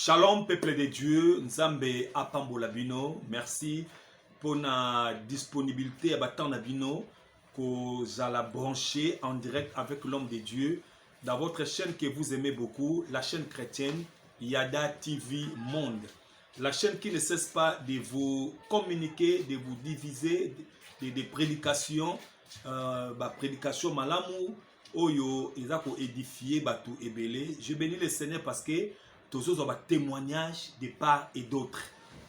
Shalom, peuple de Dieu, Nzambe Apambola Bino, merci pour la disponibilité à Batan Bino, que vous allez brancher en direct avec l'homme de Dieu dans votre chaîne que vous aimez beaucoup, la chaîne chrétienne Yada TV Monde. La chaîne qui ne cesse pas de vous communiquer, de vous diviser, des prédications, prédications malamu, oyo, ezako édifier batu ebele. Je bénis le Seigneur parce que tous autres témoignages de part et d'autre.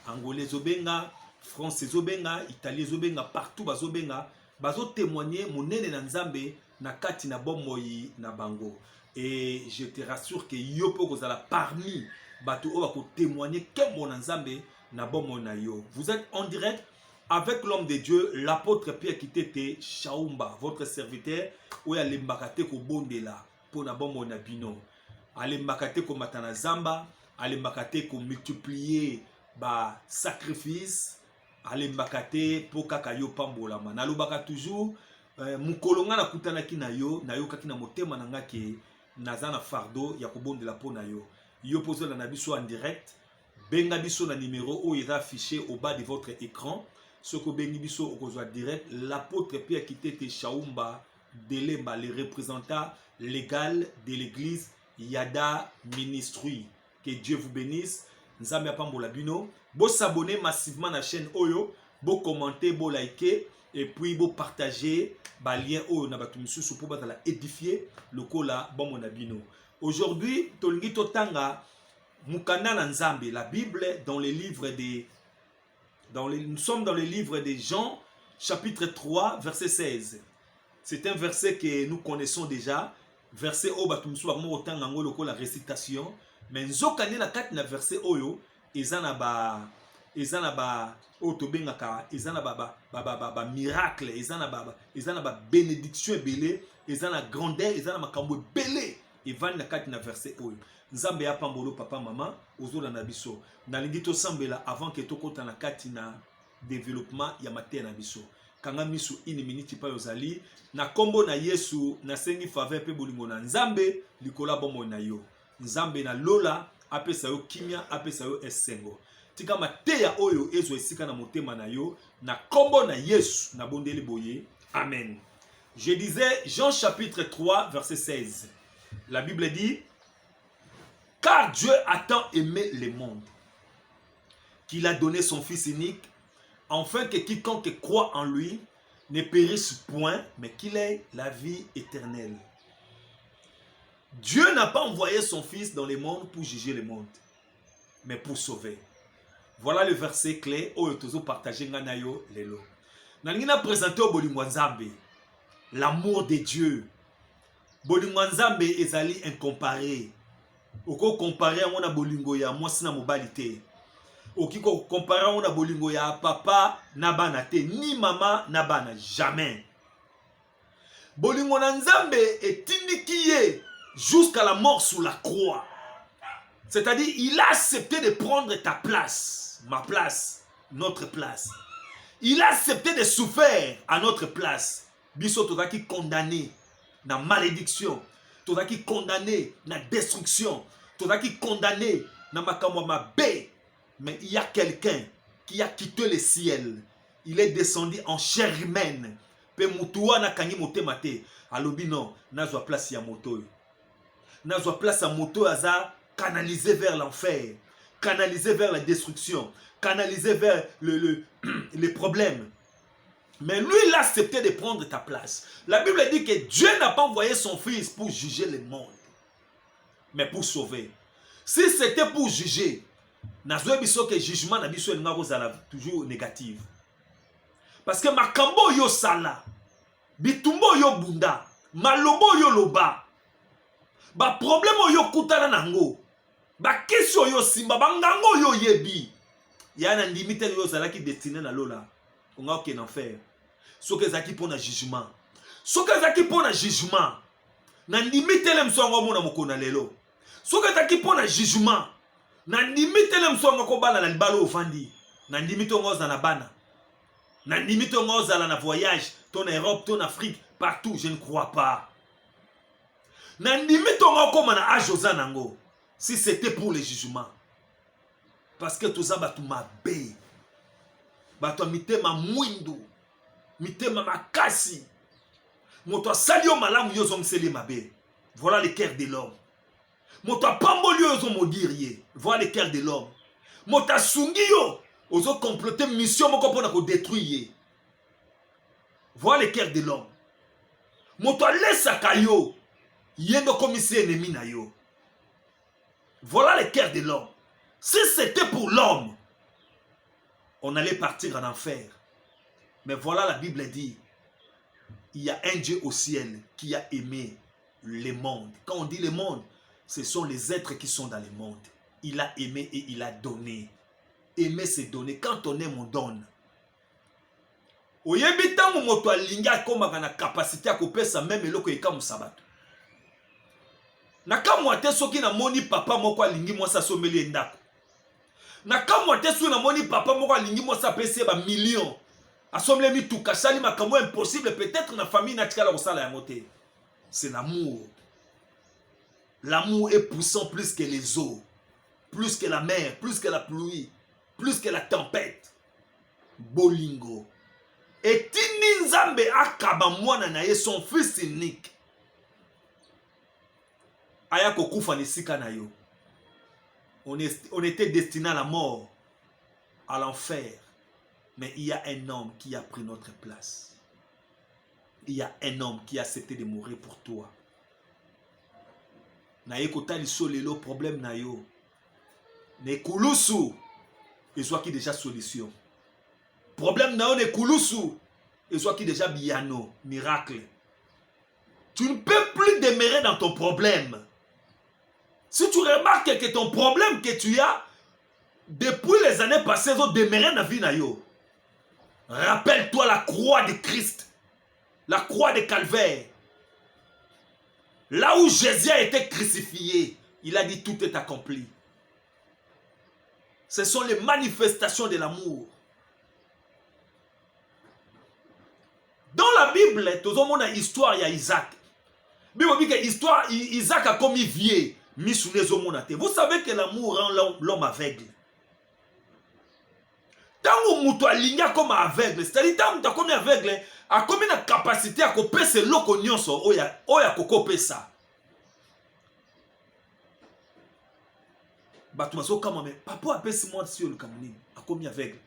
Angolais zobenga, français zobenga, italien zobenga, partout bazobenga, bazo témoigner monene na nzambe na kati na bomoi na bango. Et je te rassure que yopo kozala parmi batu o bako témoigner que mon nzambe na bomoi na yo. Vous êtes en direct avec l'homme de Dieu, l'apôtre Pierre Kitete Chaumba, votre serviteur, où il y a l'embakate ko bondela pour na bomoi na bino. Allez makate ko matana zamba, allez makate ko multiplier ba sacrifice, allez makate po kaka yo pambolama. Na lobaka toujours mukolonga na kutana ki na yo kaki na motema na nga ke nazana fardo ya ko bondela po na yo. Yo pozo la na biso en direct, benga biso na numéro où il est affiché au bas de votre écran. Ce que bengi biso okozwa direct, l'apôtre Pierre Kitete Chaumba Delemba, le représentant légal de l'église Yada Ministry. Que Dieu vous bénisse. Nzambe apambola bino. Bo s'abonner massivement à la chaîne Oyo. Bo commenter, bo liker. Et puis bo partager. Ba lien Oyo na batu misusu pour batala édifier. Le kola bon mon abino. Aujourd'hui, tolingi totanga mukanda na Nzambe. La Bible dans les livres des. Nous sommes dans le livre de Jean, chapitre 3, verset 16. C'est un verset que nous connaissons déjà. Verset o batumsu ba mo otanga ngolo ko la récitation mais nzokane na kati na verset oyo ezana ba otobengaka ezana ba miracle ezana ba bénédiction belé ezana grandeur ezana makambo belé evani na kati na verset oyo nzambe ya pambolo papa mama ozola na biso nalingi to sambela avant que tokota na kati na développement ya maté na biso kanga misu ini miniti pa yozali na kombo na Yesu na sengi faveur pe bolingo na nzambe likola bombo na yo nzambe na lola apesa yo kimia apesa yo esengo tika mateya oyo ezo esika na motema na yo na kombo na Yesu na bondeli boye amen. Je disais Jean chapitre 3 verset 16. La Bible dit car Dieu a tant aimé le monde qu'il a donné son fils unique afin que quiconque croit en lui ne périsse point, mais qu'il ait la vie éternelle. Dieu n'a pas envoyé son fils dans le monde pour juger le monde, mais pour sauver. Voilà le verset clé. Oyo tozo partager nganayo lelo. Nalingina présenter au bolingo nzambe l'amour de Dieu. Bolingo nzambe ezali incomparé. Oko comparer ngona bolingo ya mwasi na mobali te. Okiko comparer on a bolingo ya papa na bana te ni mama na bana jamais. Bolingo na nzambe etindiki jusqu'à la mort sur la croix. C'est-à-dire il a accepté de prendre ta place, ma place, notre place. Il a accepté de souffrir à notre place. Biso tozaki condamné na malédiction, tozaki condamné na destruction, tozaki condamné na makamwa mabe. Mais il y a quelqu'un qui a quitté le ciel. Il est descendu en chair humaine. Pe mutuwa na kangi motema te. Alobi non, nazwa place ya moto. Nazwa place ya moto aza canalisé vers l'enfer, canalisé vers la destruction, canalisé vers les problèmes. Mais lui, il a accepté de prendre ta place. La Bible dit que Dieu n'a pas envoyé son fils pour juger le monde, mais pour sauver. Si c'était pour juger, nazwe biso que jugement na biso elinga kozala toujours négative. Parce que makambo yo sala, bitumbo yo bunda, malobo yo loba, ba problème yo kutana nango, ba question yo simba, ba ngango yo yebi. Ya na limite yo sala ki destiné na lola, onga oke en enfer. Soke zaki pona jugement. Soke zaki pona jugement. Na limite le msongo mona mokona lelo. Soke zaki pona jugement. Na limite le msongo ko bana na libalo ofandi. Na limite ngoza na bana. Na limite ngoza na voyage, ton Europe, ton Afrique, partout, je ne crois pas. Na limite ngoko mana ajoza nango. Si c'était pour le jugement. Parce que tout ça batu mabe. Batu mitema mwindu. Mitema makasi. Moto salio malamu yo zongseli mabe. Voilà le cœur de l'homme. Moto pamboli yo zo modirier. Voilà le cœur de l'homme. Moto sungi yo ozo comploter mission moko pona ko détruire. Voilà le cœur de l'homme. Moto lesa kayo yendo komisi ennemi na yo. Voilà le cœur de l'homme. Si c'était pour l'homme, on allait partir en enfer. Mais voilà, la Bible dit, il y a un Dieu au ciel qui a aimé le monde. Quand on dit le monde, ce sont les êtres qui sont dans le monde. Il a aimé et il a donné. Aimer, c'est donner. Quand on aime, on donne. Oyebi tango moto alinga komaka na capacité à couper sa même eloko eka musabato. Na kamwa soki na moni papa moko alingi mwasa someli ndako. Na kamwa soki na moni papa moko alingi mwasa pese ba millions. Asomle mi tuka sali makambo impossible peut-être na famille na tikala kosala ya moté. C'est l'amour. L'amour est puissant plus que les eaux, plus que la mer, plus que la pluie, plus que la tempête. Bolingo. Et tini nzambe akaba mwana na ye son fils unique. Aya kokufa nisika na yo. On était destiné à la mort, à l'enfer. Mais il y a un homme qui a pris notre place. Il y a un homme qui a accepté de mourir pour toi. Na ye kotali solelo problème na yo. Ne kulusu. Et soit qui déjà solution. Problème na yo ne kulusu. Et soit qui déjà biano, miracle. Tu ne peux plus demeurer dans ton problème. Si tu remarques que ton problème que tu as, depuis les années passées, ils ont demeuré dans la vie na yo. Rappelle-toi la croix de Christ. La croix de Calvaire. Là où Jésus a été crucifié, il a dit tout est accompli. Ce sont les manifestations de l'amour. Dans la Bible, tout le monde a histoire, il y a Isaac. Bible dit que l'histoire, Isaac a commis vieux. Vous savez que l'amour rend l'homme aveugle. Tant que mutu alinga comme aveugle, c'est-à-dire tant que tu comme aveugle, a comme une capacité à couper ce loko nyonso oya kokope ça. Batu maso kama me papa apesi moi si le kamunini a comme aveugle.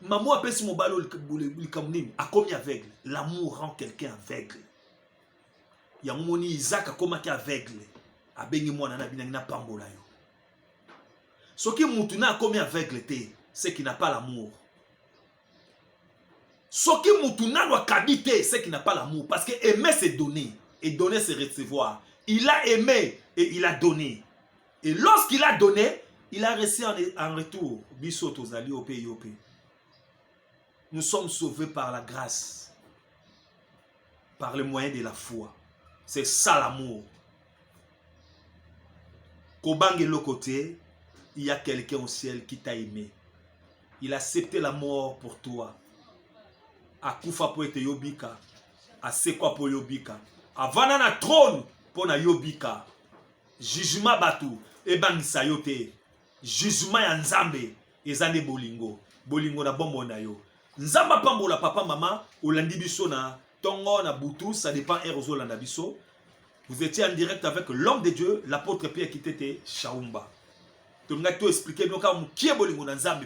Maman apesi mon balo le kamunini a comme aveugle. L'amour rend quelqu'un aveugle. Ya moni Isaac a comme aveugle. A bengi mwana na binangina pambola yo. Soki mutu na comme aveugle te, c'est qui n'a pas l'amour. Ce qui doit habiter, c'est qui n'a pas l'amour. Parce que aimer, c'est donner. Et donner, c'est recevoir. Il a aimé et il a donné. Et lorsqu'il a donné, il a reçu en retour. Nous sommes sauvés par la grâce. Par le moyen de la foi. C'est ça l'amour. Kobange le côté, il y a quelqu'un au ciel qui t'a aimé. Il a accepté la mort pour toi. Akufa po ete yobika. Asekwa po yobika. Avana na trône po na yobika. Jugement batu. Ebangisa yote. Jugement ya nzambe. Ezane bolingo. Bolingo na bombo na yo. Nzamba pambola papa mama. Olandi biso na tongo na butu. Ça dépend erozo landa biso. Vous étiez en direct avec l'homme de Dieu. L'apôtre Pierre qui était Shaumba. Tout expliquer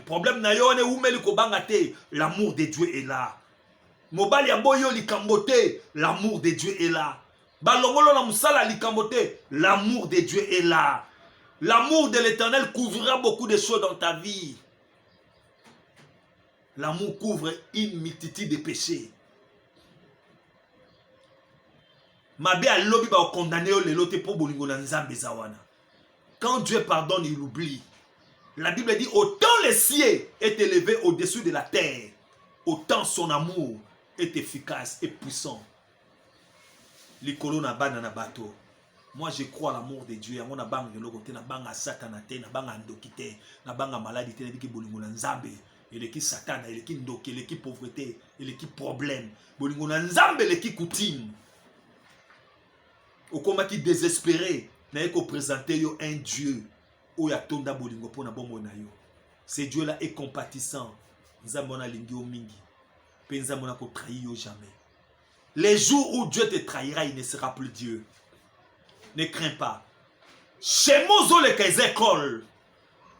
problème na yo ne umeli ko bangate, l'amour de Dieu est là. Mobali ya boyo likambote, l'amour de Dieu est là. Balongolo na musala likambote, l'amour de Dieu est là. L'amour de l'Éternel couvrira beaucoup de choses dans ta vie. L'amour couvre une multitude de péchés. Mabe a lobi ba condamner le lote pour bolingo na nzambe zawana. Quand Dieu pardonne, il oublie. La Bible dit, autant le ciel est élevé au-dessus de la terre, autant son amour est efficace et puissant. Moi, je crois à l'amour de Dieu. Je crois à Satan, à la maladie, il est Satan, il est pauvreté, il est problème. Il est coutume. Au combat qui désespéré. Na ko présenter yo un Dieu oya tonda bolingo pona bombo na yo. Ce Dieu-là est compatissant. Nzambona lingi o mingi. Pe nzambona ko trahir yo jamais. Les jours où Dieu te trahira, il ne sera plus Dieu. Ne crains pas. Chez Mozoleka les écoles.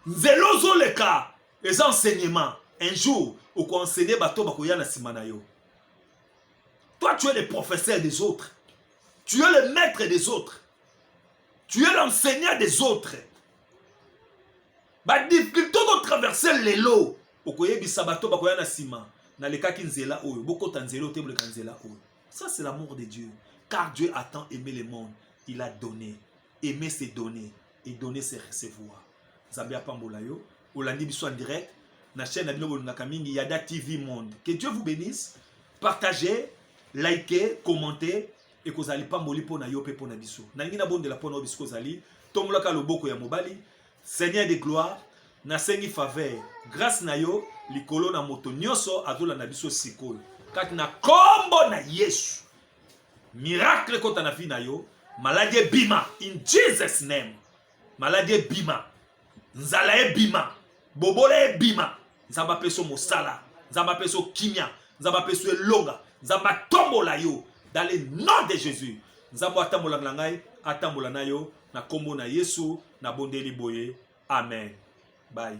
Nzelozoleka les enseignements. Un jour, où on enseigne bato bakoya na simana yo. Toi, tu es le professeur des autres. Tu es le maître des autres. Tu es l'enseignant des autres. Ba difficulté de traverser les lots. Okoye bisabato bakoya na sima. Na leka kinzela oyo. Boko tanzelo te bole kanzela oyo. Ça c'est l'amour de Dieu. Car Dieu a tant aimé le monde. Il a donné. Aimer c'est donner. Et donner c'est recevoir. Zambia Pambola yo. Olandi biso en direct. Na chaîne na bino Nakamingi Yada TV Monde. Que Dieu vous bénisse. Partagez, likez, commentez. Et que vous allez pas moli pour na yo pe pour na biso. Na ngina bonde la pour na biso zali. Tomulaka loboko ya mobali. Seigneur de gloire. Na sengi faveur. Grâce na yo. Likolo na moto nyoso azola na biso sikoyo. Kati na kombo na Yesu. Miracle kota na vie na yo. Maladie bima. In Jesus name. Maladie bima. Nzala e bima. Bobola e bima. Nzamba peso mosala. Nzamba peso kimia. Nzamba peso elonga. Nzamba tombola yo. Dans le nom de Jésus. Nzamba atambola ngai. Atambola na yo. Na kombo na Yesu. Na bondeli boye. Amen. Bye.